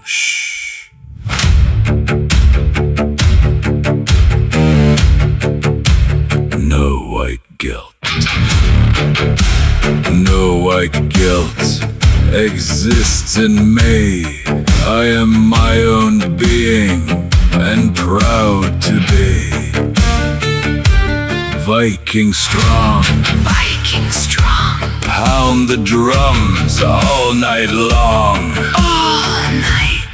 Shh. No white guilt. No white guilt exists in me. I am my own being and proud to be. Viking strong. Viking strong. Pound the drums all night long. All night.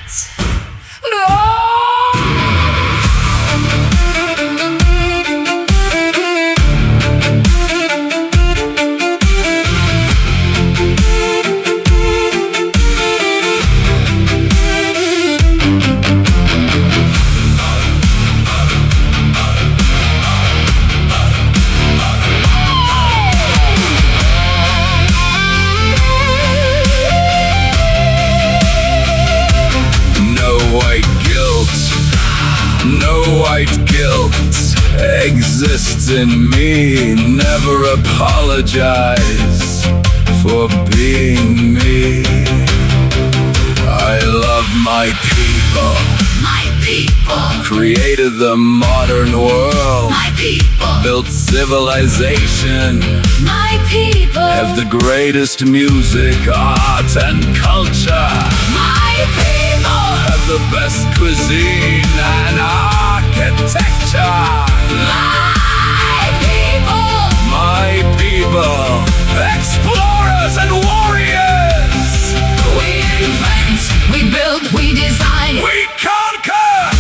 No white guilt exists in me. Never apologize for being me. I love my people. My people. Created the modern world. My people. Built civilization. My people. Have the greatest music, art, and culture. My people. Have the best cuisine and architecture. My people. My people. Explorers and warriors. We invent, we build, we design. We conquer.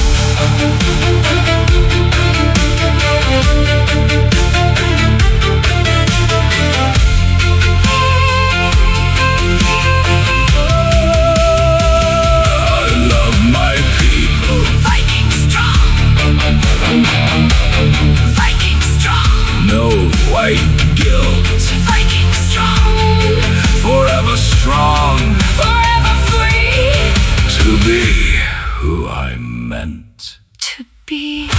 Viking strong. No white guilt. Viking strong. Forever strong. Forever free. To be who I'm meant to be.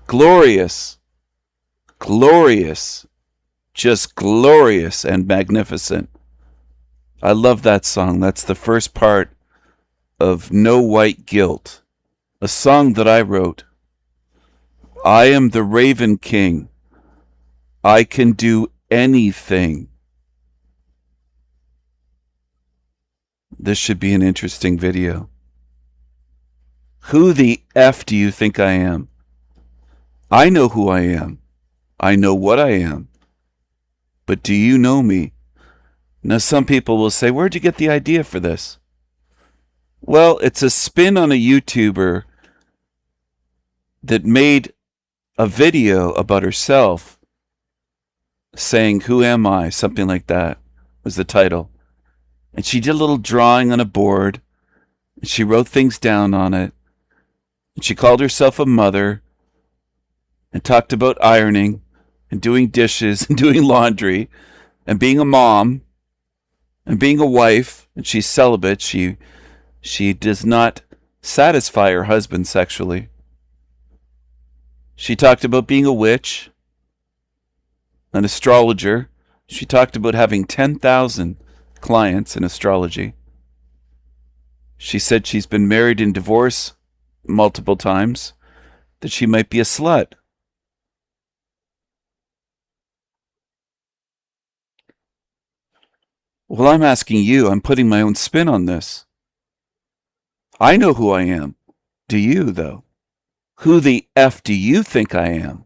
Glorious, glorious, just glorious and magnificent. I love that song. That's the first part of No White Guilt, a song that I wrote. I am the Raven King. I can do anything. This should be an interesting video. Who the F do you think I am? I know who I am. I know what I am. But do you know me? Now some people will say, where'd you get the idea for this? Well, it's a spin on a YouTuber that made a video about herself saying, who am I? Something like that was the title. And she did a little drawing on a board. And she wrote things down on it. And she called herself a mother. And talked about ironing. And doing dishes. And doing laundry. And being a mom. And being a wife. And she's celibate. She does not satisfy her husband sexually. She talked about being a witch. An astrologer. She talked about having 10,000 clients in astrology. She said she's been married and divorced multiple times, that she might be a slut. Well, I'm asking you, I'm putting my own spin on this. I know who I am. Do you, though? Who the F do you think I am?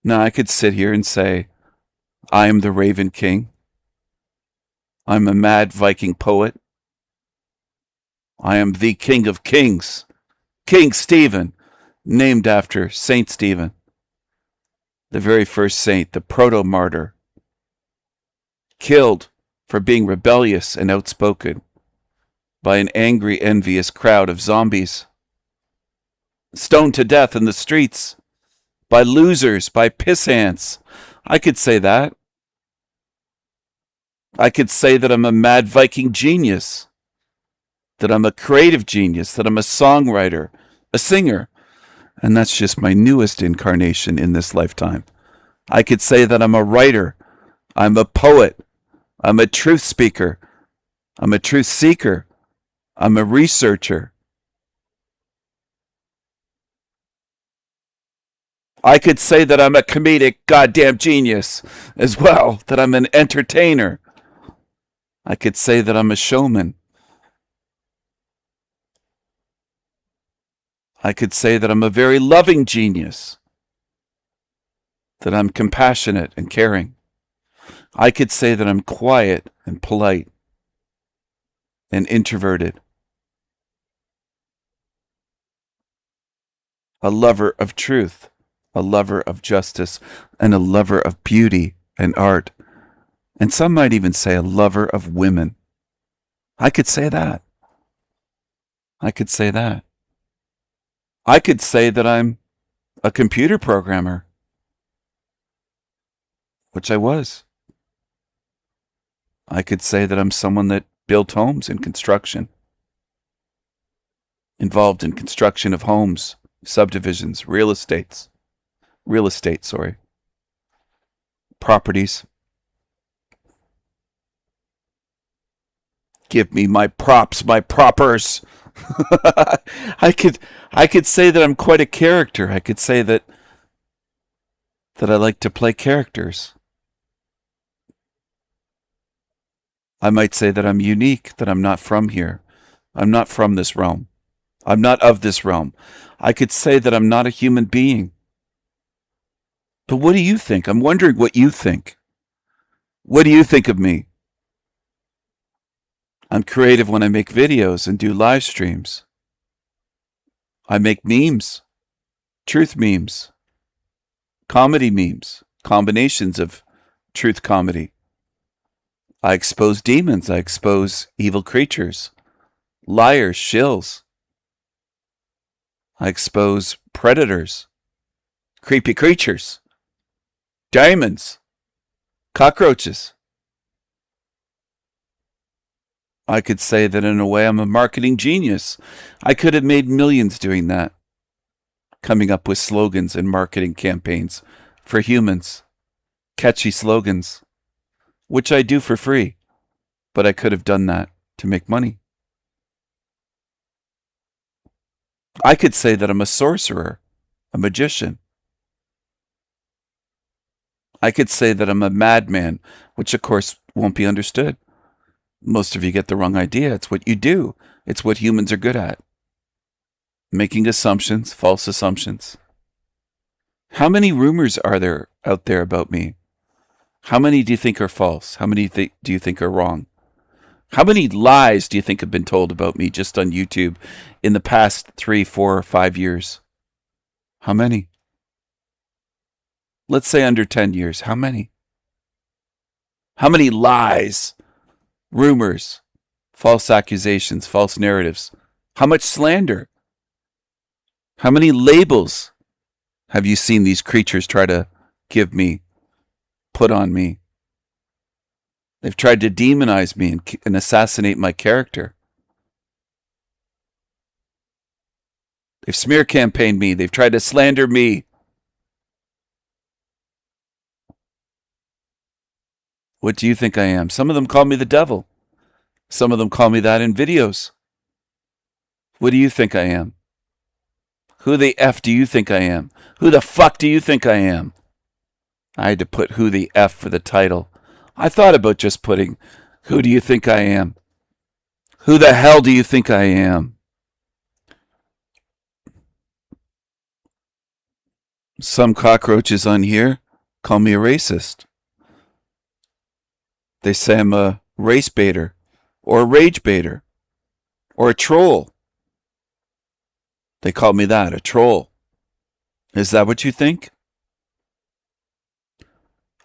Now, I could sit here and say, I am the Raven King. I'm a mad Viking poet. I am the King of Kings. King Stephen, named after Saint Stephen, the very first saint, the proto-martyr, killed for being rebellious and outspoken by an angry, envious crowd of zombies, stoned to death in the streets by losers, by pissants. I could say that. I could say that I'm a mad Viking genius, that I'm a creative genius, that I'm a songwriter, a singer, and that's just my newest incarnation in this lifetime. I could say that I'm a writer, I'm a poet, I'm a truth speaker, I'm a truth seeker, I'm a researcher. I could say that I'm a comedic goddamn genius as well, that I'm an entertainer. I could say that I'm a showman. I could say that I'm a very loving genius, that I'm compassionate and caring. I could say that I'm quiet and polite and introverted, a lover of truth, a lover of justice, and a lover of beauty and art. And some might even say a lover of women. I could say that. I could say that. I could say that I'm a computer programmer, which I was. I could say that I'm someone that built homes in construction, involved in construction of homes, subdivisions, real estate, properties. Give me my props, my propers. I could say that I'm quite a character. I could say that I like to play characters. I might say that I'm unique, that I'm not from here. I'm not from this realm. I'm not of this realm. I could say that I'm not a human being. But what do you think? I'm wondering what you think. What do you think of me? I'm creative when I make videos and do live streams. I make memes, truth memes, comedy memes, combinations of truth comedy. I expose demons. I expose evil creatures, liars, shills. I expose predators, creepy creatures, diamonds, cockroaches. I could say that in a way I'm a marketing genius. I could have made millions doing that, coming up with slogans and marketing campaigns for humans, catchy slogans, which I do for free, but I could have done that to make money. I could say that I'm a sorcerer, a magician. I could say that I'm a madman, which of course won't be understood. Most of you get the wrong idea. It's what you do. It's what humans are good at. Making assumptions, false assumptions. How many rumors are there out there about me? How many do you think are false? How many do you think are wrong? How many lies do you think have been told about me just on YouTube in the past 3, 4, or 5 years? How many? Let's say under 10 years. How many? How many lies, rumors, false accusations, false narratives? How much slander? How many labels have you seen these creatures try to give me, put on me? They've tried to demonize me and assassinate my character. They've smear campaigned me. They've tried to slander me. What do you think I am? Some of them call me the devil. Some of them call me that in videos. What do you think I am? Who the F do you think I am? Who the fuck do you think I am? I had to put who the F for the title. I thought about just putting, who do you think I am? Who the hell do you think I am? Some cockroaches on here call me a racist. They say I'm a race baiter, or a rage baiter, or a troll. They call me that, a troll. Is that what you think?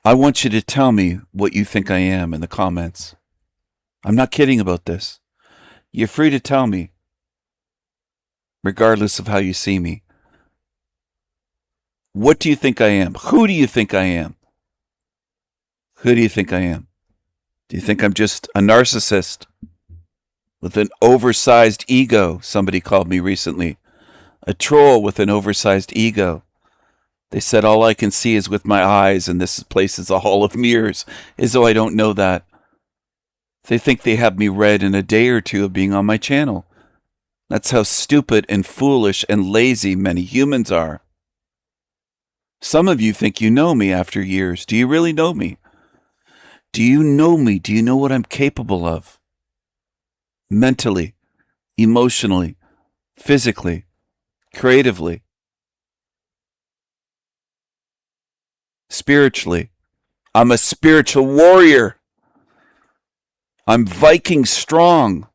I want you to tell me what you think I am in the comments. I'm not kidding about this. You're free to tell me, regardless of how you see me. What do you think I am? Who do you think I am? Who do you think I am? Do you think I'm just a narcissist with an oversized ego? Somebody called me recently. A troll with an oversized ego. They said all I can see is with my eyes, and this place is a hall of mirrors, as though I don't know that. They think they have me read in a day or two of being on my channel. That's how stupid and foolish and lazy many humans are. Some of you think you know me after years. Do you really know me? Do you know me? Do you know what I'm capable of? Mentally, emotionally, physically, creatively, spiritually. I'm a spiritual warrior. I'm Viking strong.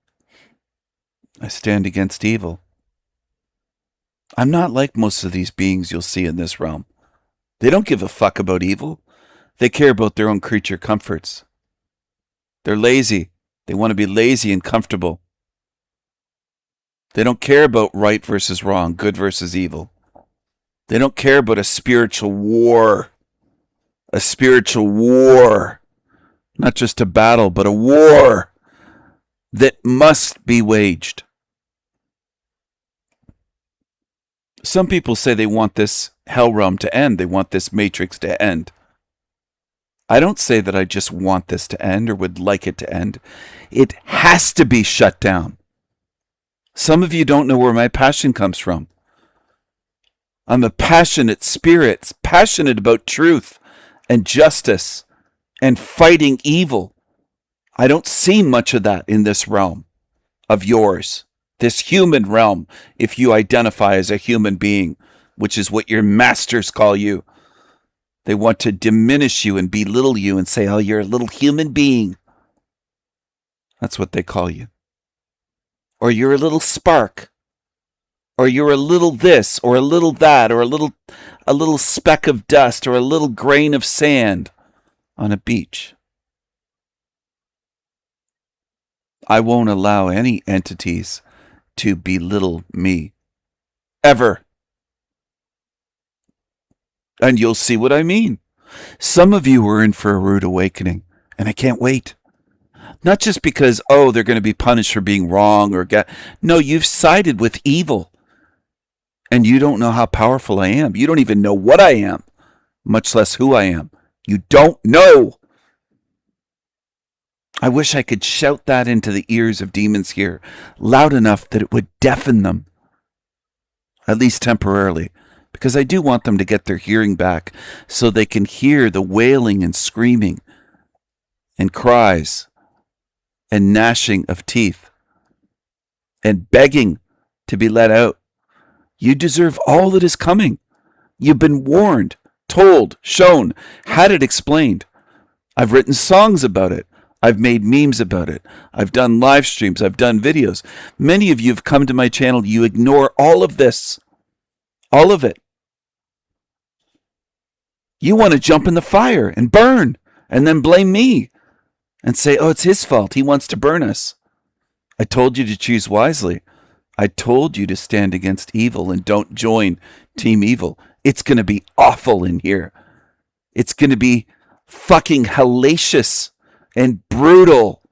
I stand against evil. I'm not like most of these beings you'll see in this realm. They don't give a fuck about evil. They care about their own creature comforts. They're lazy. They want to be lazy and comfortable. They don't care about right versus wrong, good versus evil. They don't care about a spiritual war. A spiritual war. Not just a battle, but a war that must be waged. Some people say they want this hell realm to end. They want this matrix to end. I don't say that I just want this to end or would like it to end. It has to be shut down. Some of you don't know where my passion comes from. I'm a passionate spirit, passionate about truth and justice and fighting evil. I don't see much of that in this realm of yours. This human realm, if you identify as a human being, which is what your masters call you. They want to diminish you and belittle you and say, oh, you're a little human being. That's what they call you. Or you're a little spark. Or you're a little this, or a little that, or a little speck of dust, or a little grain of sand on a beach. I won't allow any entities to belittle me. Ever. And you'll see what I mean. Some of you are in for a rude awakening, and I can't wait. Not just because, oh, they're going to be punished for being wrong or no, you've sided with evil. And you don't know how powerful I am. You don't even know what I am, much less who I am. You don't know. I wish I could shout that into the ears of demons here, loud enough that it would deafen them, at least temporarily, because I do want them to get their hearing back so they can hear the wailing and screaming and cries and gnashing of teeth and begging to be let out. You deserve all that is coming. You've been warned, told, shown, had it explained. I've written songs about it. I've made memes about it. I've done live streams. I've done videos. Many of you have come to my channel. You ignore all of this. All of it. You want to jump in the fire and burn and then blame me and say, oh, it's his fault. He wants to burn us. I told you to choose wisely. I told you to stand against evil and don't join Team Evil. It's going to be awful in here. It's going to be fucking hellacious and brutal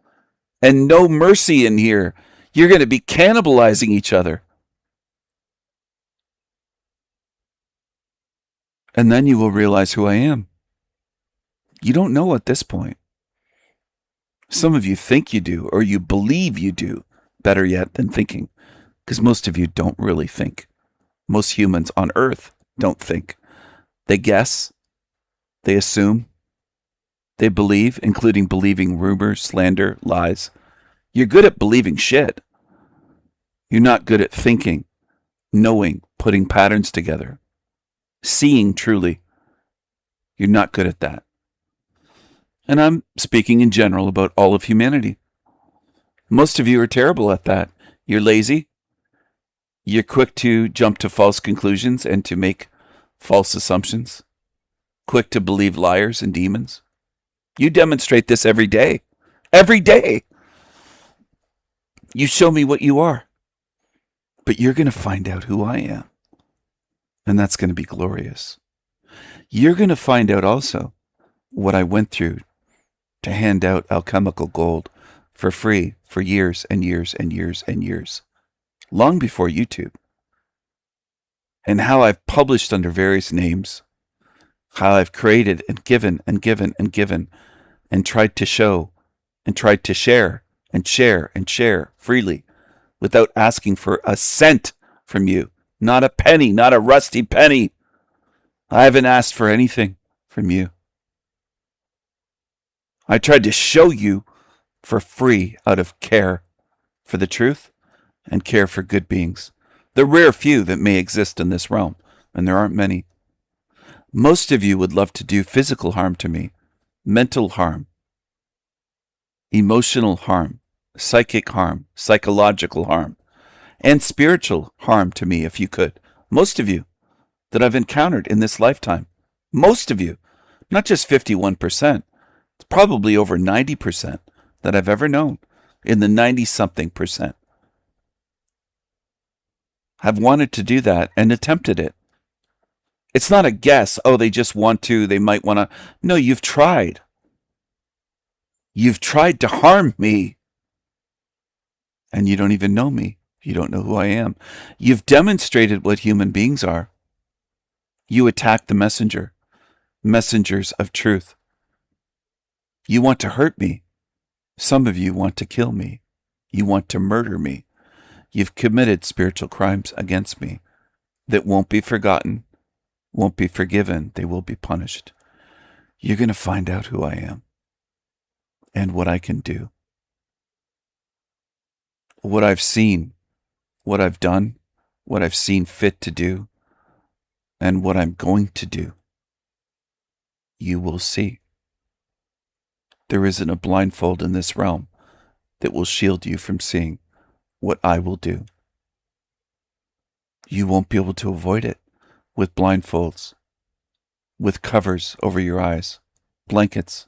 and no mercy in here. You're going to be cannibalizing each other. And then you will realize who I am. You don't know at this point. Some of you think you do, or you believe you do, better yet than thinking, because most of you don't really think. Most humans on Earth don't think. They guess, they assume, they believe, including believing rumors, slander, lies. You're good at believing shit. You're not good at thinking, knowing, putting patterns together, seeing truly. You're not good at that. And I'm speaking in general about all of humanity. Most of you are terrible at that. You're lazy. You're quick to jump to false conclusions and to make false assumptions. Quick to believe liars and demons. You demonstrate this every day. Every day. You show me what you are. But you're going to find out who I am. And that's going to be glorious. You're going to find out also what I went through to hand out Alchemical Gold for free for years and years and years and years, long before YouTube. And how I've published under various names, how I've created and given and given and given and tried to show and tried to share and share and share freely without asking for a cent from you. Not a penny, not a rusty penny. I haven't asked for anything from you. I tried to show you for free out of care for the truth and care for good beings. The rare few that may exist in this realm, and there aren't many. Most of you would love to do physical harm to me, mental harm, emotional harm, psychic harm, psychological harm, and spiritual harm to me if you could. Most of you that I've encountered in this lifetime. Most of you, not just 51%, it's probably over 90% that I've ever known in the 90-something percent. Have wanted to do that and attempted it. It's not a guess. Oh, they just want to, they might want to. No, you've tried. You've tried to harm me. And you don't even know me. You don't know who I am. You've demonstrated what human beings are. You attack the messenger, messengers of truth. You want to hurt me. Some of you want to kill me. You want to murder me. You've committed spiritual crimes against me that won't be forgotten, won't be forgiven. They will be punished. You're going to find out who I am and what I can do. What I've seen, what I've done, what I've seen fit to do, and what I'm going to do. You will see. There isn't a blindfold in this realm that will shield you from seeing what I will do. You won't be able to avoid it with blindfolds, with covers over your eyes, blankets,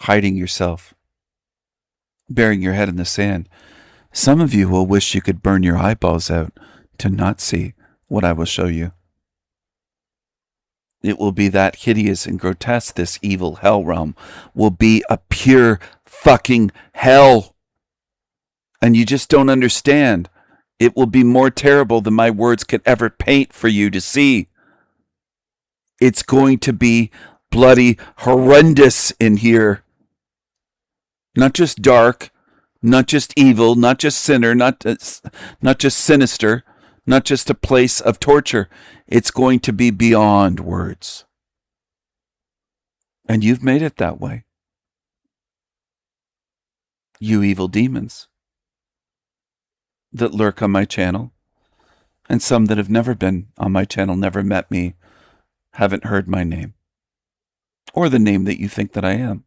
hiding yourself, burying your head in the sand. Some of you will wish you could burn your eyeballs out to not see what I will show you. It will be that hideous and grotesque. This evil hell realm will be a pure fucking hell. And you just don't understand. It will be more terrible than my words could ever paint for you to see. It's going to be bloody horrendous in here. Not just dark, not just evil, not just sinner, not just sinister, not just a place of torture. It's going to be beyond words. And you've made it that way. You evil demons that lurk on my channel, and some that have never been on my channel, never met me, haven't heard my name, or the name that you think that I am.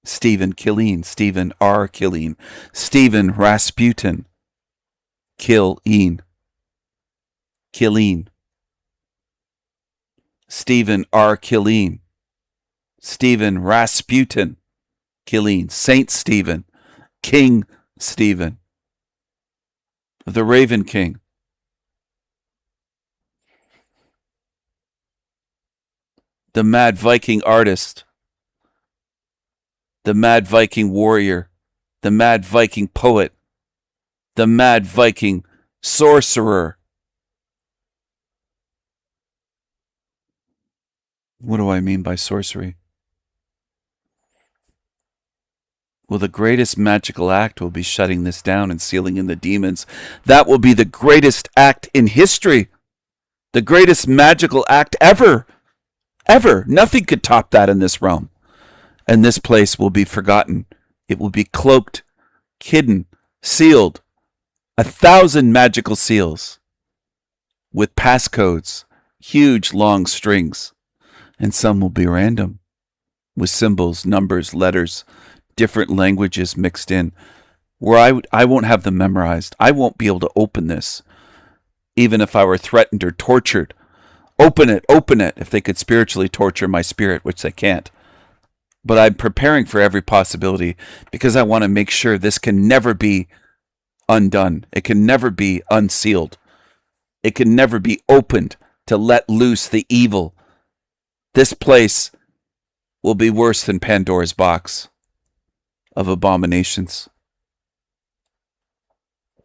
Stephen Killeen, Stephen R. Killeen, Stephen Rasputin, Killeen, Killeen, Stephen R. Killeen, Stephen Rasputin, Killeen, Saint Stephen, King Stephen, the Raven King. The mad Viking artist, the mad Viking warrior, the mad Viking poet, the mad Viking sorcerer. What do I mean by sorcery? Well, the greatest magical act will be shutting this down and sealing in the demons. That will be the greatest act in history. The greatest magical act ever. Ever. Nothing could top that in this realm. And this place will be forgotten. It will be cloaked, hidden, sealed. 1,000 magical seals with passcodes, huge long strings. And some will be random with symbols, numbers, letters, different languages mixed in, where I won't have them memorized. I won't be able to open this, even if I were threatened or tortured. Open it, if they could spiritually torture my spirit, which they can't. But I'm preparing for every possibility because I want to make sure this can never be undone. It can never be unsealed. It can never be opened to let loose the evil. This place will be worse than Pandora's box of abominations.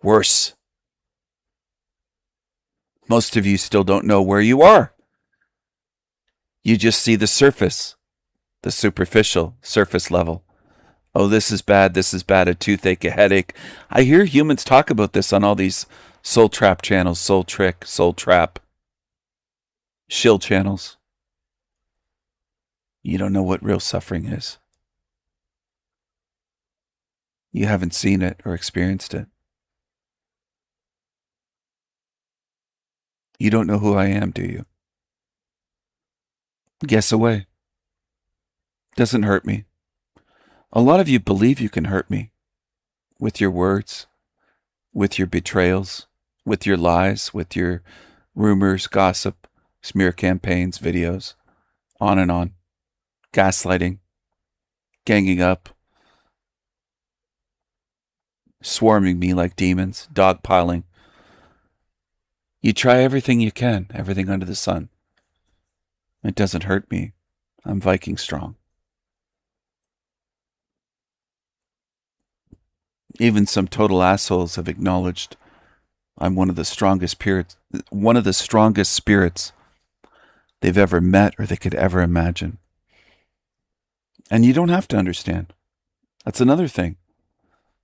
Worse. Most of you still don't know where you are. You just see the surface, the superficial surface level. Oh, this is bad, a toothache, a headache. I hear humans talk about this on all these soul trap channels, soul trick, soul trap, shill channels. You don't know what real suffering is. You haven't seen it or experienced it. You don't know who I am, do you? Guess away. Doesn't hurt me. A lot of you believe you can hurt me with your words, with your betrayals, with your lies, with your rumors, gossip, smear campaigns, videos, on and on. Gaslighting, ganging up, swarming me like demons, dogpiling. You try everything you can, everything under the sun. It doesn't hurt me. I'm Viking strong. Even some total assholes have acknowledged I'm one of the strongest spirits they've ever met or they could ever imagine. And you don't have to understand. That's another thing.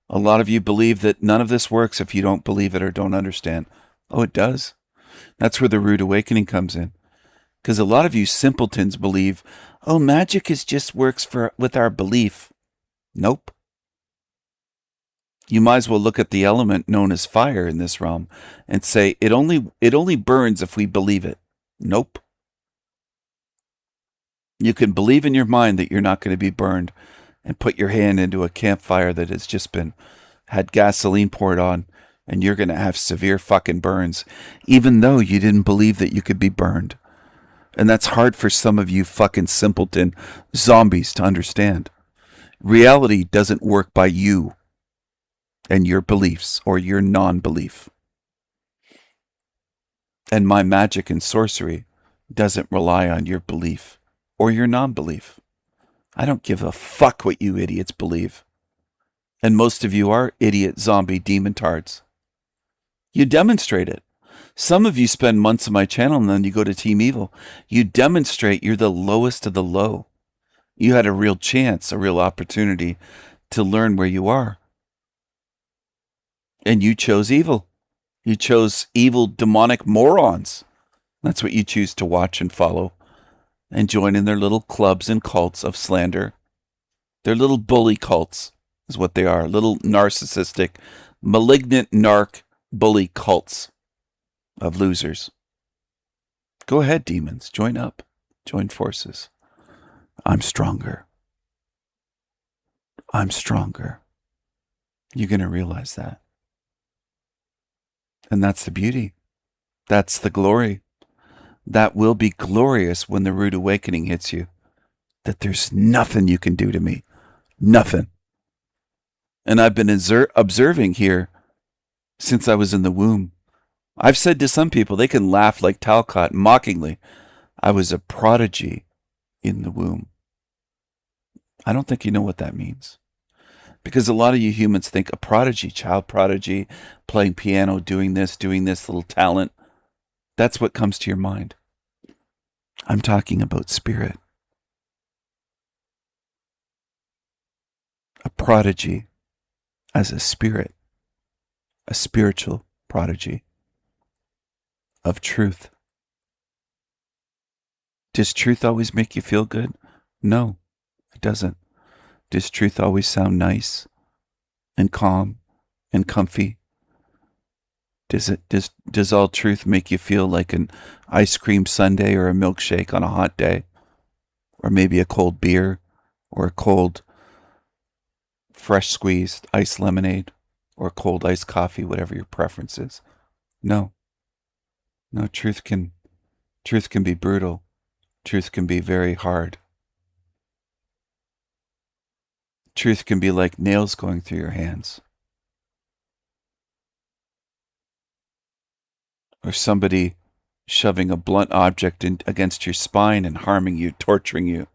A lot of you believe that none of this works if you don't believe it or don't understand. Oh, it does. That's where the rude awakening comes in. Because a lot of you simpletons believe, oh, magic just works with our belief. Nope. You might as well look at the element known as fire in this realm and say it only burns if we believe it. Nope. You can believe in your mind that you're not going to be burned and put your hand into a campfire that has just had gasoline poured on, and you're going to have severe fucking burns, even though you didn't believe that you could be burned. And that's hard for some of you fucking simpleton zombies to understand. Reality doesn't work by you and your beliefs or your non-belief. And my magic and sorcery doesn't rely on your belief or your non-belief. I don't give a fuck what you idiots believe. And most of you are idiot zombie demon tards. You demonstrate it. Some of you spend months on my channel and then you go to Team Evil. You demonstrate you're the lowest of the low. You had a real chance, a real opportunity to learn where you are. And you chose evil. You chose evil, demonic morons. That's what you choose to watch and follow and join in their little clubs and cults of slander. They're little bully cults is what they are. Little narcissistic, malignant narc bully cults of losers. Go ahead, demons. Join up. Join forces. I'm stronger. I'm stronger. You're going to realize that. And that's the beauty. That's the glory. That will be glorious when the rude awakening hits you. That there's nothing you can do to me. Nothing. And I've been observing here since I was in the womb. I've said to some people, they can laugh like Talcott mockingly. I was a prodigy in the womb. I don't think you know what that means. Because a lot of you humans think a prodigy, child prodigy, playing piano, doing this, little talent. That's what comes to your mind. I'm talking about spirit. A prodigy as a spirit. A spiritual prodigy of truth. Does truth always make you feel good? No, it doesn't. Does truth always sound nice and calm and comfy? Does all truth make you feel like an ice cream sundae or a milkshake on a hot day? Or maybe a cold beer or a cold fresh squeezed iced lemonade or cold iced coffee, whatever your preference is? No. No, truth can be brutal. Truth can be very hard. Truth can be like nails going through your hands. or somebody shoving a blunt object against your spine and harming you, torturing you,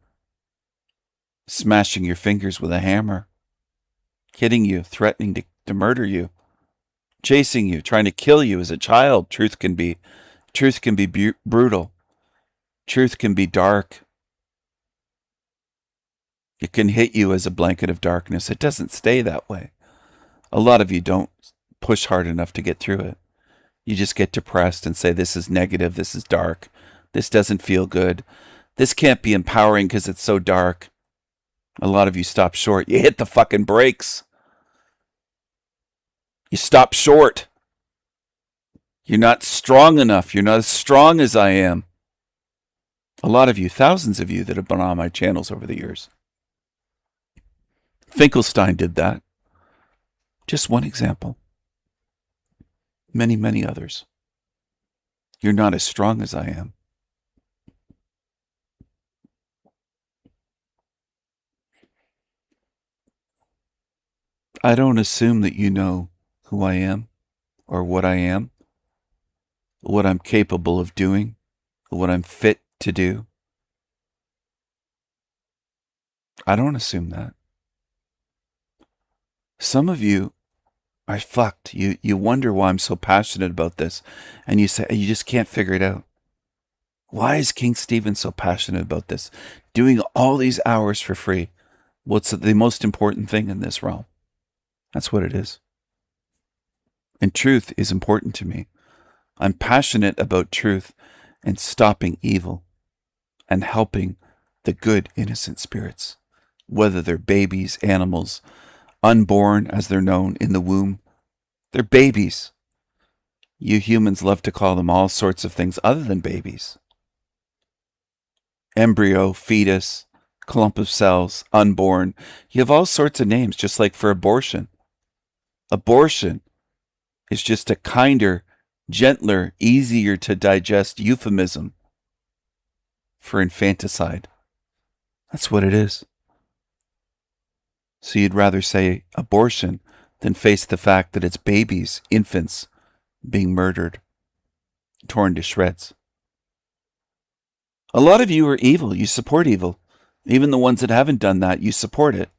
smashing your fingers with a hammer, hitting you, threatening to murder you, chasing you, trying to kill you as a child. Truth can be brutal. Truth can be dark. It can hit you as a blanket of darkness. It doesn't stay that way. A lot of you don't push hard enough to get through it. You just get depressed and say, this is negative, this is dark, this doesn't feel good, this can't be empowering because it's so dark. A lot of you stop short. You hit the fucking brakes. You stop short. You're not strong enough. You're not as strong as I am. A lot of you, thousands of you that have been on my channels over the years. Finkelstein did that. Just one example. Many, many others. You're not as strong as I am. I don't assume that you know who I am or what I am, what I'm capable of doing, what I'm fit to do. I don't assume that. Some of you are fucked. You wonder why I'm so passionate about this, and you say you just can't figure it out. Why is King Stephen so passionate about this? Doing all these hours for free. What's the most important thing in this realm? That's what it is. And truth is important to me. I'm passionate about truth and stopping evil and helping the good innocent spirits, whether they're babies, animals, unborn as they're known in the womb. They're babies. You humans love to call them all sorts of things other than babies. Embryo, fetus, clump of cells, unborn. You have all sorts of names, just like for abortion. Abortion is just a kinder, gentler, easier to digest euphemism for infanticide. That's what it is. So you'd rather say abortion than face the fact that it's babies, infants, being murdered, torn to shreds. A lot of you are evil. You support evil. Even the ones that haven't done that, you support it.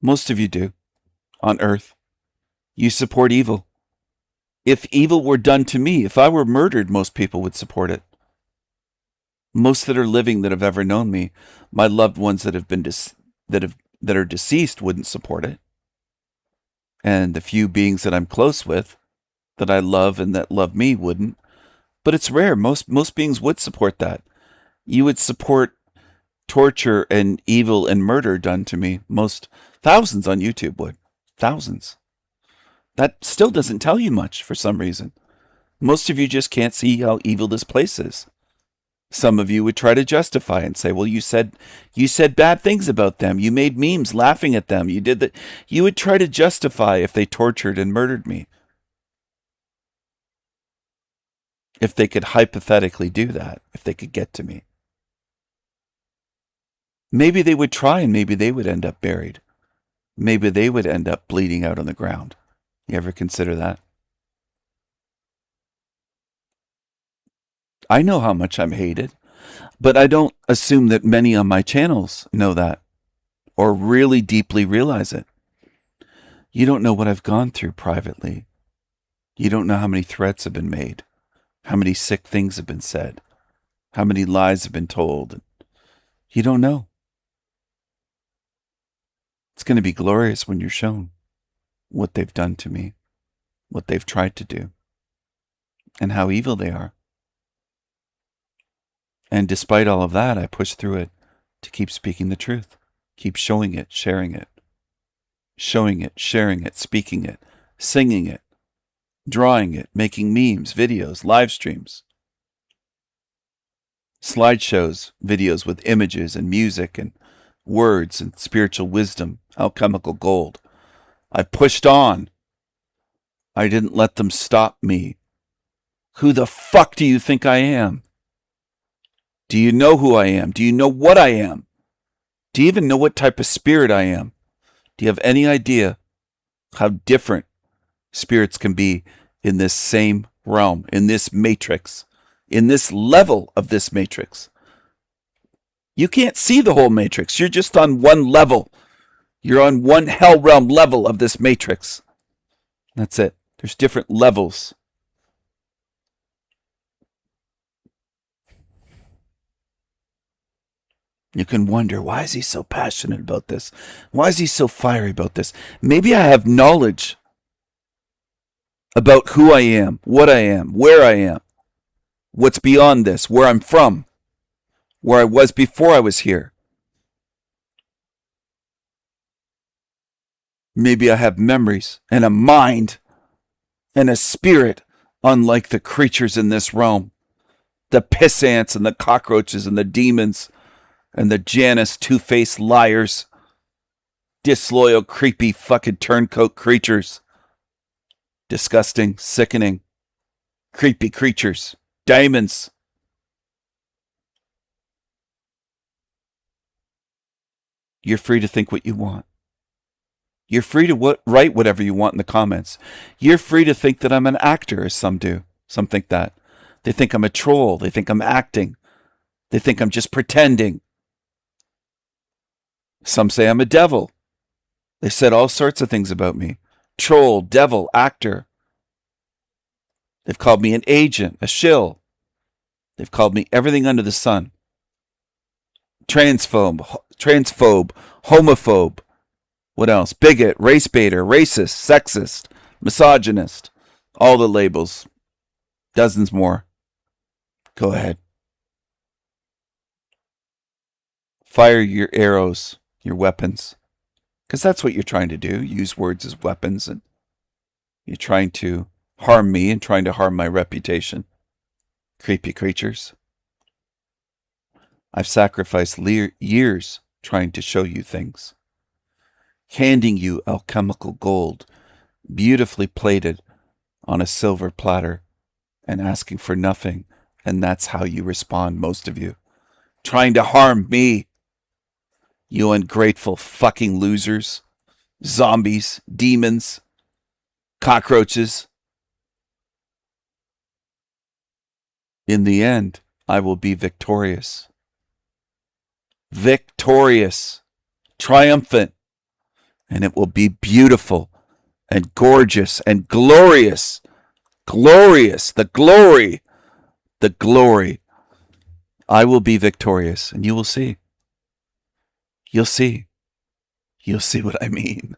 Most of you do. On earth. You support evil. If evil were done to me, if I were murdered, most people would support it. Most that are living that have ever known me, my loved ones that have been that are deceased wouldn't support it. And the few beings that I'm close with, that I love and that love me, wouldn't. But it's rare. Most beings would support that. You would support torture and evil and murder done to me. Most thousands on YouTube would. Thousands. That still doesn't tell you much for some reason. Most of you just can't see how evil this place is. Some of you would try to justify and say, well, you said bad things about them. You made memes laughing at them. You did that. You would try to justify if they tortured and murdered me. If they could hypothetically do that, if they could get to me. Maybe they would try and maybe they would end up buried. Maybe they would end up bleeding out on the ground. You ever consider that? I know how much I'm hated, but I don't assume that many on my channels know that or really deeply realize it. You don't know what I've gone through privately. You don't know how many threats have been made, how many sick things have been said, how many lies have been told. You don't know. It's going to be glorious when you're shown what they've done to me, what they've tried to do, and how evil they are. And despite all of that, I push through it to keep speaking the truth, keep showing it, sharing it, showing it, sharing it, speaking it, singing it, drawing it, making memes, videos, live streams, slideshows, videos with images and music and words and spiritual wisdom, alchemical gold. I pushed on. I didn't let them stop me. Who the fuck do you think I am? Do you know who I am? Do you know what I am? Do you even know what type of spirit I am? Do you have any idea how different spirits can be in this same realm, in this matrix, in this level of this matrix. You can't see the whole matrix. You're just on one level. You're on one hell realm level of this matrix. That's it. There's different levels. You can wonder, why is he so passionate about this? Why is he so fiery about this? Maybe I have knowledge about who I am, what I am, where I am, what's beyond this, where I'm from, where I was before I was here. Maybe I have memories and a mind and a spirit unlike the creatures in this realm. The piss ants and the cockroaches and the demons and the Janus two-faced liars. Disloyal, creepy, fucking turncoat creatures. Disgusting, sickening, creepy creatures. Diamonds. You're free to think what you want. You're free to write whatever you want in the comments. You're free to think that I'm an actor, as some do. Some think that. They think I'm a troll. They think I'm acting. They think I'm just pretending. Some say I'm a devil. They said all sorts of things about me. Troll, devil, actor. They've called me an agent, a shill. They've called me everything under the sun. Transphobe, homophobe. What else? Bigot, race baiter, racist, sexist, misogynist. All the labels. Dozens more. Go ahead. Fire your arrows, your weapons. Because that's what you're trying to do. Use words as weapons. And you're trying to harm me and trying to harm my reputation. Creepy creatures. I've sacrificed years trying to show you things. Handing you alchemical gold, beautifully plated on a silver platter, and asking for nothing. And that's how you respond, most of you. Trying to harm me. You ungrateful fucking losers. Zombies, demons, cockroaches. In the end, I will be victorious. Victorious. Triumphant. And it will be beautiful and gorgeous and glorious. Glorious. The glory. The glory. I will be victorious, and you will see. You'll see. You'll see what I mean.